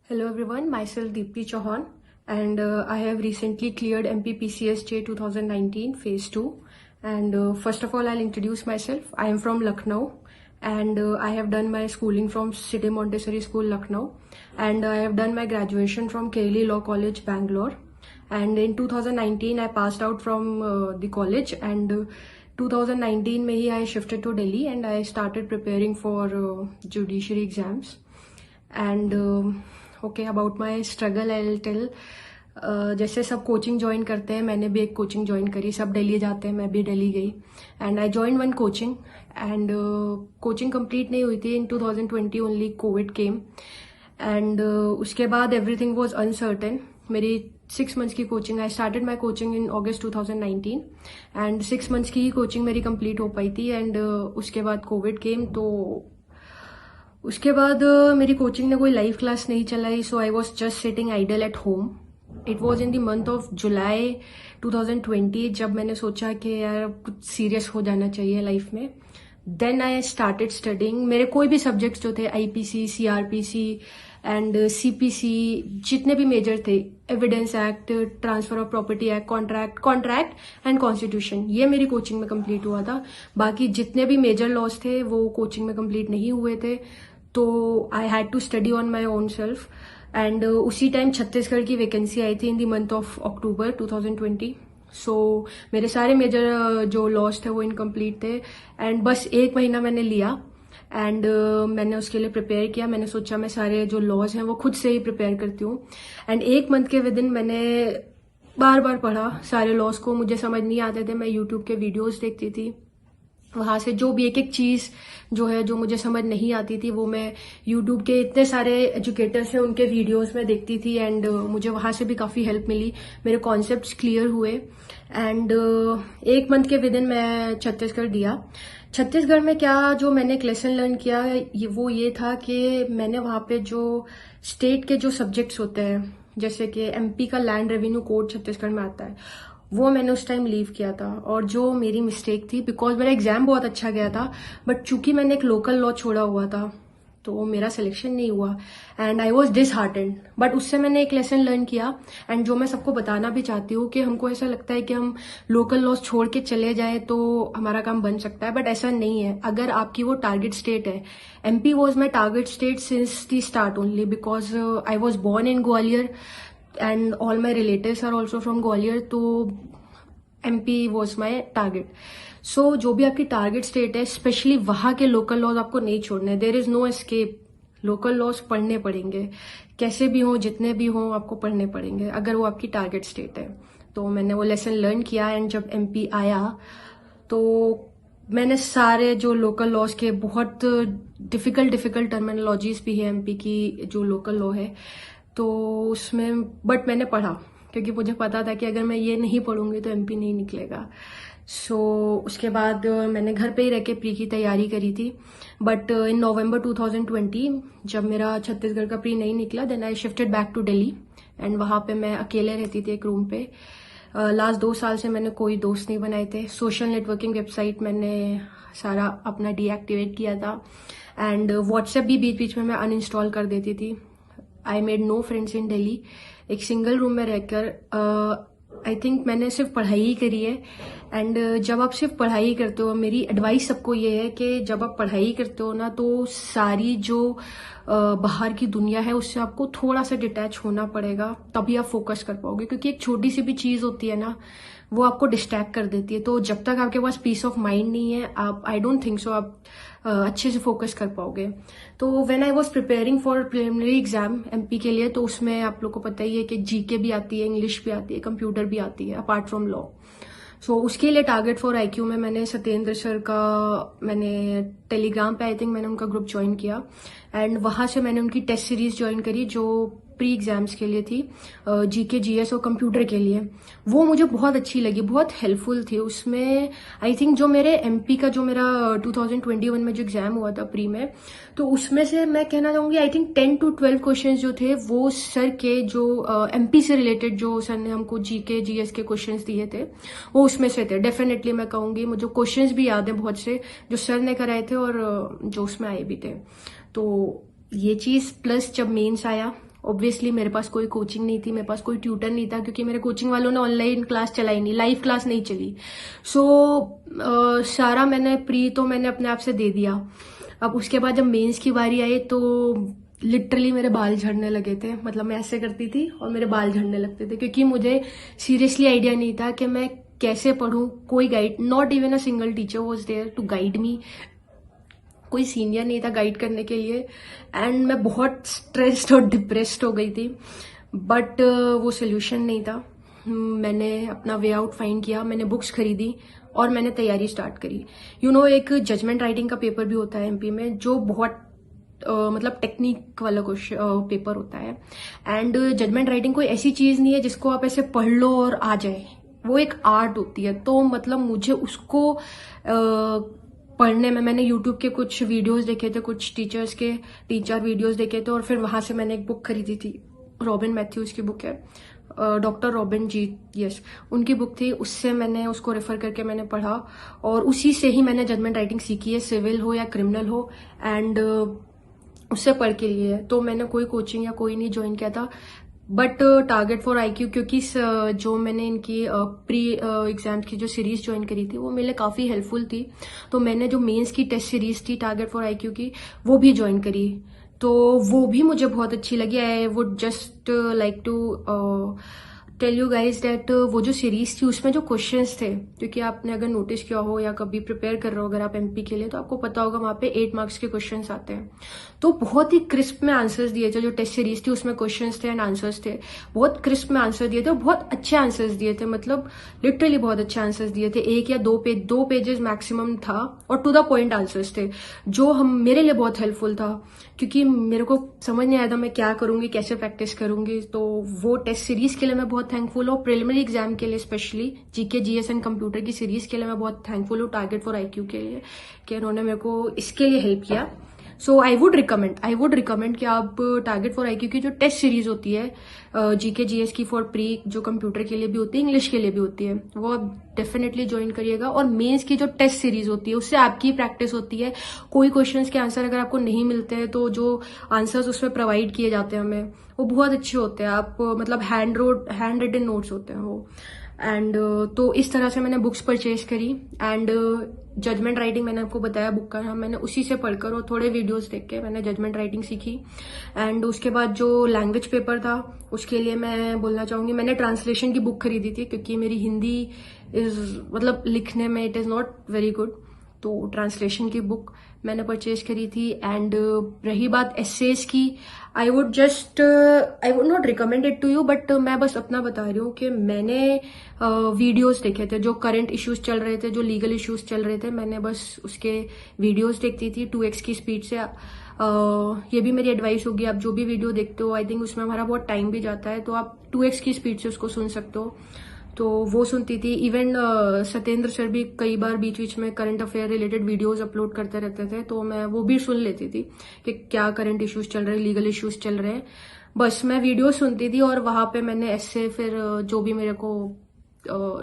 Hello everyone, myself Deepti Chauhan and I have recently cleared MPPCSJ 2019 Phase 2 and first of all I'll introduce myself. I am from Lucknow and I have done my schooling from City Montessori School Lucknow and I have done my graduation from Kaili Law College Bangalore and in 2019 I passed out from the college and 2019 में ही I shifted to Delhi and I started preparing for judiciary exams and okay about my struggle I will tell. जैसे सब coaching join करते हैं मैंने भी एक coaching join करी, सब दिल्ली जाते हैं मैं भी दिल्ली गई and I join one coaching and coaching complete नहीं हुई थी इन 2020 ओनली कोविड केम एंड उसके बाद एवरीथिंग वाज अनसर्टेन। मेरी 6 मंथ्स की coaching, I started my coaching in August 2019 and 6 months की ही कोचिंग मेरी कंप्लीट हो पाई थी एंड उसके बाद कोविड केम। तो उसके बाद मेरी कोचिंग ने कोई लाइव क्लास नहीं चलाई, so I was just sitting idle at home. It was in the month of July 2020 जब मैंने सोचा कि यार कुछ सीरियस हो जाना चाहिए लाइफ में। Then I started studying. मेरे कोई भी सब्जेक्ट्स जो थे आईपीसी, सीआरपीसी एंड सीपीसी, जितने भी मेजर थे, evidence act, transfer of property act, contract and constitution, ये मेरी कोचिंग में कंप्लीट हुआ था। बाकी जितने भी मेजर लॉज थे वो कोचिंग में कंप्लीट नहीं हुए थे, तो I had to study on my own self and उसी टाइम छत्तीसगढ़ की वैकेंसी आई थी in the month of October 2020। So मेरे सारे मेजर जो लॉज थे वो इनकम्प्लीट थे एंड बस 1 महीना मैंने लिया एंड मैंने उसके लिए प्रिपेयर किया। मैंने सोचा मैं सारे जो लॉज हैं वो खुद से ही प्रिपेयर करती हूँ एंड 1 मंथ के विद इन मैंने बार बार पढ़ा सारे लॉज को। मुझे समझ नहीं आते थे, मैं यूट्यूब के वीडियोज देखती थी, वहां से जो भी एक एक चीज जो है जो मुझे समझ नहीं आती थी वो मैं यूट्यूब के इतने सारे एजुकेटर्स हैं उनके वीडियोस में देखती थी एंड मुझे वहां से भी काफी हेल्प मिली, मेरे कॉन्सेप्ट्स क्लियर हुए एंड 1 मंथ के विद इन मैं छत्तीसगढ़ दिया। छत्तीसगढ़ में क्या जो मैंने एक लेसन लर्न किया वो ये था कि मैंने वहां पे जो स्टेट के जो सब्जेक्ट्स होते हैं, जैसे कि एमपी का लैंड रेवेन्यू कोड छत्तीसगढ़ में आता है, वो मैंने उस टाइम लीव किया था। और जो मेरी मिस्टेक थी, बिकॉज मेरा एग्जाम बहुत अच्छा गया था बट चूंकि मैंने एक लोकल लॉ छोड़ा हुआ था तो मेरा सिलेक्शन नहीं हुआ and I was disheartened. But उससे मैंने एक लेसन लर्न किया एंड जो मैं सबको बताना भी चाहती हूँ कि हमको ऐसा लगता है कि हम लोकल लॉज छोड़ के चले जाएं तो हमारा काम बन सकता है, बट ऐसा नहीं है। अगर आपकी वो टारगेट स्टेट है, MP was my target state since the start only because I was born in Gwalior and all my relatives are also from Gwalior, तो MP was my target. So जो भी आपकी टारगेट स्टेट है, स्पेशली वहां के local laws आपको नहीं छोड़ने। There is no escape, local laws पढ़ने पड़ेंगे, कैसे भी हो, जितने भी हो, आपको पढ़ने पड़ेंगे अगर वो आपकी टारगेट स्टेट है। तो मैंने वो लेसन लर्न किया एंड जब MP आया तो मैंने सारे जो लोकल लॉज के बहुत डिफिकल्ट टर्मिनोलॉजीज भी है MP की जो लोकल लॉ है, तो उसमें बट मैंने पढ़ा क्योंकि मुझे पता था कि अगर मैं ये नहीं पढ़ूंगी तो MP नहीं निकलेगा। सो उसके बाद मैंने घर पे ही रह के प्री की तैयारी करी थी बट इन नवंबर 2020 जब मेरा छत्तीसगढ़ का प्री नहीं निकला then I shifted back to Delhi and वहां पे मैं अकेले रहती थी एक रूम पे। लास्ट 2 साल से मैंने कोई दोस्त नहीं बनाए थे। सोशल नेटवर्किंग वेबसाइट मैंने सारा अपना डीएक्टिवेट किया था एंड व्हाट्सएप भी बीच बीच में मैं अनइंस्टॉल कर देती थी। I made no friends in Delhi. एक सिंगल रूम में रहकर आई थिंक मैंने सिर्फ पढ़ाई ही करी है एंड जब आप सिर्फ पढ़ाई करते हो, मेरी एडवाइस सबको ये है कि जब आप पढ़ाई करते हो ना तो सारी जो बाहर की दुनिया है उससे आपको थोड़ा सा डिटैच होना पड़ेगा, तभी आप फोकस कर पाओगे। क्योंकि एक छोटी सी भी चीज होती है ना वो आपको डिस्ट्रैक्ट कर देती है। तो जब तक आपके पास पीस ऑफ माइंड नहीं है, आप आई डोंट थिंक सो आप अच्छे से फोकस कर पाओगे। तो when I was preparing for preliminary exam MP के लिए, तो उसमें आप लोग को पता ही है कि GK भी आती है, इंग्लिश भी आती है, कंप्यूटर भी आती है अपार्ट फ्रॉम लॉ। सो उसके लिए टारगेट फॉर IQ में मैंने सत्येंद्र सर का मैंने टेलीग्राम पे आई थिंक मैंने उनका ग्रुप ज्वाइन किया एंड वहां से मैंने उनकी टेस्ट सीरीज ज्वाइन करी जो प्री एग्जाम्स के लिए थी, GK GS और कंप्यूटर के लिए। वो मुझे बहुत अच्छी लगी, बहुत हेल्पफुल थी। उसमें आई थिंक जो मेरे MP का जो मेरा 2021 में जो एग्जाम हुआ था प्री में, तो उसमें से मैं कहना चाहूंगी आई थिंक 10 to 12 क्वेश्चंस जो थे वो सर के जो MP से रिलेटेड जो सर ने हमको GK GS के क्वेश्चंस दिए थे वो उसमें से थे। डेफिनेटली मैं कहूंगी मुझे क्वेश्चंस भी याद है बहुत से जो सर ने कराए थे और जो उसमें आए भी थे। तो ये चीज प्लस जब मेंस आया ऑब्वियसली मेरे पास कोई कोचिंग नहीं थी, मेरे पास कोई ट्यूटर नहीं था, क्योंकि मेरे कोचिंग वालों ने ऑनलाइन क्लास चलाई नहीं, लाइव क्लास नहीं चली। सो सारा मैंने प्री तो मैंने अपने आप से दे दिया। अब उसके बाद जब मेंस की बारी आई तो लिटरली मेरे बाल झड़ने लगे थे। मतलब मैं ऐसे करती थी और मेरे बाल झड़ने लगते थे, क्योंकि मुझे सीरियसली आइडिया नहीं था कि मैं कैसे पढूं। कोई guide, not even a single teacher was there to guide me. कोई सीनियर नहीं था गाइड करने के लिए, एंड मैं बहुत स्ट्रेस्ड और डिप्रेस्ड हो गई थी। बट वो सोल्यूशन नहीं था। मैंने अपना वे आउट फाइंड किया, मैंने बुक्स खरीदी और मैंने तैयारी स्टार्ट करी। एक जजमेंट राइटिंग का पेपर भी होता है एमपी में, जो बहुत मतलब टेक्निक वाला क्वेश्चन पेपर होता है। एंड जजमेंट राइटिंग कोई ऐसी चीज नहीं है जिसको आप ऐसे पढ़ लो और आ जाए, वो एक आर्ट होती है। तो मतलब मुझे उसको पढ़ने में, मैंने यूट्यूब के कुछ वीडियोस देखे थे, कुछ टीचर्स के 3-4 वीडियोस देखे थे, और फिर वहां से मैंने एक बुक खरीदी थी। रॉबिन मैथ्यूज की बुक है, डॉक्टर रॉबिन जी, यस, उनकी बुक थी। उससे मैंने उसको रेफर करके मैंने पढ़ा, और उसी से ही मैंने जजमेंट राइटिंग सीखी है, सिविल हो या क्रिमिनल हो। एंड उससे पढ़ के लिए तो मैंने कोई कोचिंग या कोई नहीं ज्वाइन किया था। बट टारगेट फॉर आईक्यू, क्योंकि जो मैंने इनकी प्री एग्जाम की जो सीरीज ज्वाइन करी थी वो मेरे लिए काफी हेल्पफुल थी, तो मैंने जो मेंस की टेस्ट सीरीज थी टारगेट फॉर आईक्यू की, वो भी ज्वाइन करी। तो वो भी मुझे बहुत अच्छी लगी। I would just like to tell you guys that वो जो सीरीज थी उसमें जो क्वेश्चंस थे, क्योंकि आपने अगर नोटिस किया हो या कभी प्रिपेयर कर रहे हो अगर आप एमपी के लिए, तो आपको पता होगा वहां पे 8 मार्क्स के क्वेश्चंस आते हैं। तो बहुत ही क्रिस्प में आंसर्स दिए थे। जो टेस्ट सीरीज थी उसमें क्वेश्चंस थे एंड आंसर्स थे, बहुत क्रिस्प में आंसर दिए थे, बहुत अच्छे आंसर्स दिए थे। मतलब लिटरली बहुत अच्छे आंसर्स दिए थे। 1 या 2 पेजेस मैक्सिमम था, और टू द पॉइंट आंसर्स थे, जो हम मेरे लिए बहुत हेल्पफुल था, क्योंकि मेरे को समझ नहीं आया था मैं क्या करूंगी, कैसे प्रैक्टिस करूंगी। तो वो टेस्ट सीरीज के लिए मैं बहुत थैंकफुल हूँ। प्रिलिमिनरी एग्जाम के लिए specially GK, GS and computer की सीरीज के लिए मैं बहुत थैंकफुल हूँ टारगेट फॉर आईक्यू के लिए, कि उन्होंने मेरे को इसके लिए हेल्प किया। सो आई वुड रिकमेंड कि आप टारगेट फॉर आईक्यू की जो टेस्ट सीरीज होती है जीके जीएस की फॉर प्री, जो कंप्यूटर के लिए भी होती है, इंग्लिश के लिए भी होती है, वो आप डेफिनेटली ज्वाइन करिएगा। और मेंस की जो टेस्ट सीरीज होती है उससे आपकी प्रैक्टिस होती है। कोई क्वेश्चंस के आंसर अगर आपको नहीं मिलते हैं तो जो आंसर्स उसमें प्रोवाइड किए जाते हैं हमें, वो बहुत अच्छे होते हैं। आप मतलब हैंड रिटन नोट्स होते हैं वो। एंड तो इस तरह से मैंने बुक्स परचेज करी। एंड जजमेंट राइटिंग मैंने आपको बताया बुक का नाम, मैंने उसी से पढ़कर और थोड़े वीडियोस देख के मैंने जजमेंट राइटिंग सीखी। एंड उसके बाद जो लैंग्वेज पेपर था उसके लिए मैं बोलना चाहूंगी, मैंने ट्रांसलेशन की बुक खरीदी थी, क्योंकि मेरी हिंदी मतलब लिखने में it is not very good. तो ट्रांसलेशन की बुक मैंने परचेज करी थी। एंड रही बात एसेज की, I would not recommend it to you, but मैं बस अपना बता रही हूँ कि मैंने वीडियोस देखे थे, जो करंट इश्यूज चल रहे थे, जो लीगल इश्यूज चल रहे थे, मैंने बस उसके वीडियोस देखती थी 2x की स्पीड से। ये भी मेरी एडवाइस होगी, आप जो भी वीडियो देखते हो, आई थिंक उसमें हमारा बहुत टाइम भी जाता है, तो आप 2x की स्पीड से उसको सुन सकते हो। तो वो सुनती थी। इवन सत्येंद्र सर भी कई बार बीच बीच में current affair related videos upload करते रहते थे, तो मैं वो भी सुन लेती थी कि क्या करंट इश्यूज चल रहे हैं, लीगल इश्यूज चल रहे हैं। बस मैं वीडियो सुनती थी, और वहां पे मैंने ऐसे फिर जो भी मेरे को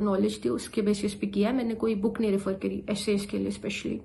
नॉलेज थी उसके बेसिस पे किया। मैंने कोई बुक नहीं रेफर करी एसेज के लिए स्पेशली।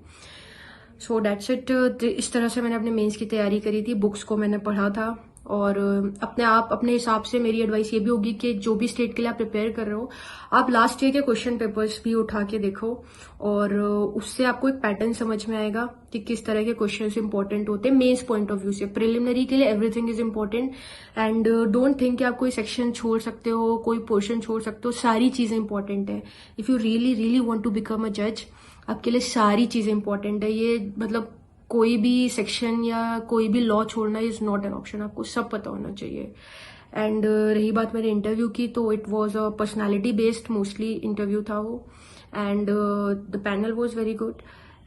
So that's it. इस तरह से मैंने अपने मेंस की तैयारी करी थी, बुक्स को मैंने पढ़ा था। और अपने हिसाब से मेरी एडवाइस ये भी होगी कि जो भी स्टेट के लिए आप प्रिपेयर कर रहे हो, आप लास्ट ईयर के क्वेश्चन पेपर्स भी उठा के देखो, और उससे आपको एक पैटर्न समझ में आएगा कि किस तरह के क्वेश्चंस इंपॉर्टेंट होते हैं मेंस पॉइंट ऑफ व्यू से। प्रिलिमिनरी के लिए everything is important, and don't think कि आप कोई सेक्शन छोड़ सकते हो, कोई पोर्शन छोड़ सकते हो। सारी चीजें इंपॉर्टेंट है। If you really want to become a जज, आपके लिए सारी चीजें इंपॉर्टेंट है। ये मतलब कोई भी सेक्शन या कोई भी लॉ छोड़ना इज नॉट एन ऑप्शन, आपको सब पता होना चाहिए। एंड रही बात मेरे इंटरव्यू की, तो it was a personality based mostly interview था वो। And the panel was very good.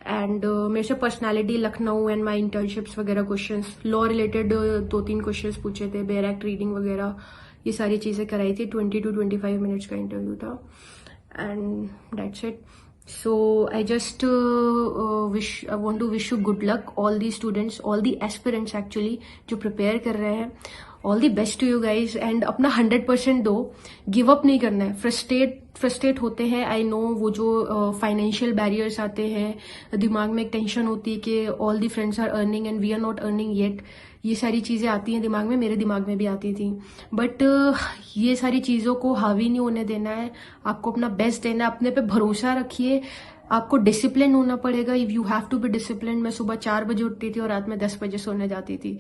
And मेरे से personality, Lucknow and my internships वगैरह क्वेश्चंस, लॉ रिलेटेड 2-3 क्वेश्चंस पूछे थे, बेयर एक्ट रीडिंग वगैरह, ये सारी चीजें कराई थी। 20 to 25 मिनट्स का इंटरव्यू था। And that's it. So I just want to wish you good luck, all the students, all the aspirants actually जो prepare कर रहे हैं। All the best to you guys, and अपना 100% दो, give up नहीं करना है। फ्रस्ट्रेट होते हैं, आई नो, वो जो फाइनेंशियल बैरियर्स आते हैं, दिमाग में एक टेंशन होती है कि all the friends are earning and we are not earning yet. ये सारी चीज़ें आती हैं दिमाग में, मेरे दिमाग में भी आती थी। बट ये सारी चीज़ों को हावी नहीं होने देना है, आपको अपना बेस्ट देना है, अपने पे भरोसा रखिए। आपको डिसिप्लिन होना पड़ेगा, if you have to be discipline. मैं सुबह 4 बजे उठती थी और रात में 10 बजे सोने जाती थी।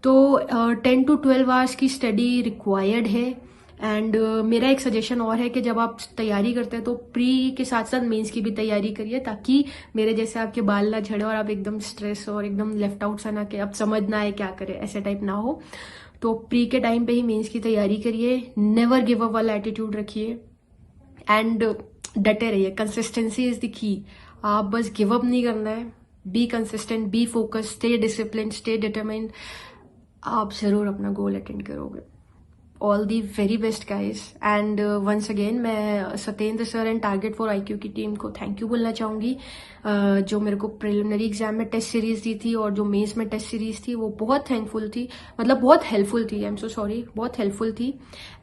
तो 10 to 12 आवर्स की स्टडी रिक्वायर्ड है। एंड मेरा एक सजेशन और है कि जब आप तैयारी करते हैं तो प्री के साथ साथ मेंस की भी तैयारी करिए, ताकि मेरे जैसे आपके बाल ना झड़े और आप एकदम स्ट्रेस और एकदम लेफ्ट आउट सा ना, कि आप समझ ना आए क्या करें, ऐसे टाइप ना हो। तो प्री के टाइम पे ही मेंस की तैयारी करिए, नेवर गिव अप वाला एटीट्यूड रखिए एंड डटे रहिए। Consistency is the key. आप बस गिव अप नहीं करना है, be consistent, be focus, stay discipline, stay determined. आप जरूर अपना गोल अटेंड करोगे। All the very best guys. And once again मैं Satyendra sir and target for IQ की टीम को थैंक यू बोलना चाहूंगी, जो मेरे को प्रिलिमिनरी एग्जाम में टेस्ट सीरीज दी थी और जो मेंस में टेस्ट सीरीज थी, वो बहुत थैंकफुल थी, मतलब बहुत हेल्पफुल थी। आई एम सो सॉरी, बहुत हेल्पफुल थी।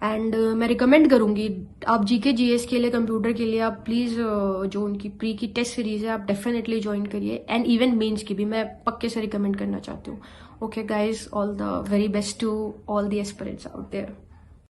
एंड मैं रिकमेंड करूंगी, आप GK GS के लिए, कंप्यूटर के लिए, आप प्लीज जो उनकी प्री की टेस्ट सीरीज है आप डेफिनेटली ज्वाइन करिए। एंड इवन मेंस की भी मैं पक्के से रिकमेंड करना चाहती हूँ। Okay guys, all the very best to all the aspirants out there.